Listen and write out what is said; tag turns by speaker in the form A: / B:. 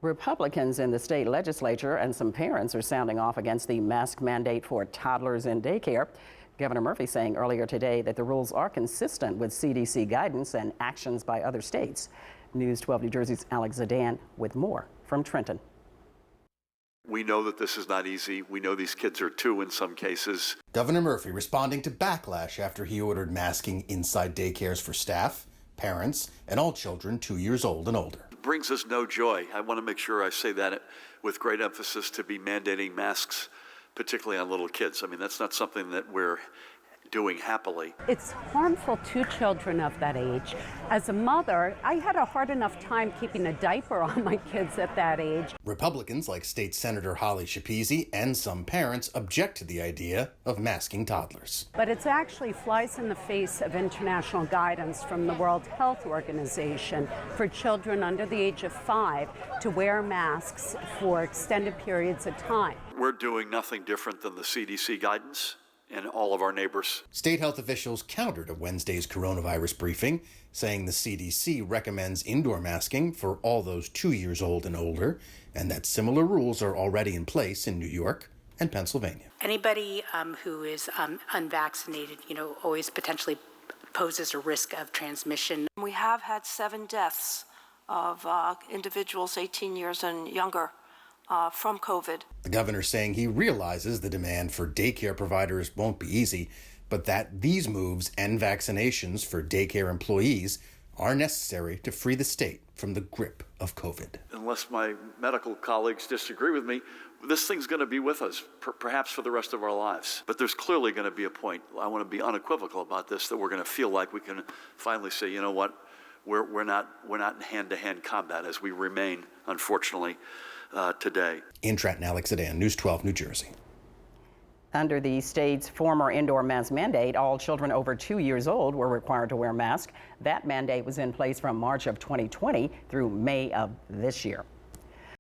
A: Republicans in the state legislature and some parents are sounding off against the mask mandate for toddlers in daycare. Governor Murphy saying earlier today that the rules are consistent with CDC guidance and actions by other states. News 12 New Jersey's Alex Zadan with more from Trenton.
B: We know that this is not easy. We know these kids are too in some cases.
C: Governor Murphy responding to backlash after he ordered masking inside daycares for staff, parents, and all children 2 years old and older.
B: It brings us no joy. I want to make sure I say that with great emphasis, to be mandating masks, particularly on little kids. I mean, that's not something that we're doing happily.
D: It's harmful to children of that age. As a mother, I had a hard enough time keeping a diaper on my kids at that age.
C: Republicans like State Senator Holly Schepisi and some parents object to the idea of masking toddlers.
D: But it actually flies in the face of international guidance from the World Health Organization for children under the age of 5 to wear masks for extended periods of time.
B: We're doing nothing different than the CDC guidance and all of our neighbors.
C: State health officials countered at Wednesday's coronavirus briefing, saying the CDC recommends indoor masking for all those 2 years old and older, and that similar rules are already in place in New York and Pennsylvania.
E: Anybody who is unvaccinated, always potentially poses a risk of transmission.
F: We have had 7 deaths of individuals 18 years and younger from COVID.
C: The governor saying he realizes the demand for daycare providers won't be easy, but that these moves and vaccinations for daycare employees are necessary to free the state from the grip of COVID.
B: Unless my medical colleagues disagree with me, this thing's going to be with us, perhaps for the rest of our lives. But there's clearly going to be a point, I want to be unequivocal about this, that we're going to feel like we can finally say, you know what, we're not in hand-to-hand combat as we remain, unfortunately, today.
C: In Trenton, Alex Zadan, News 12, New Jersey.
A: Under the state's former indoor mask mandate, all children over 2 years old were required to wear masks. That mandate was in place from March of 2020 through May of this year.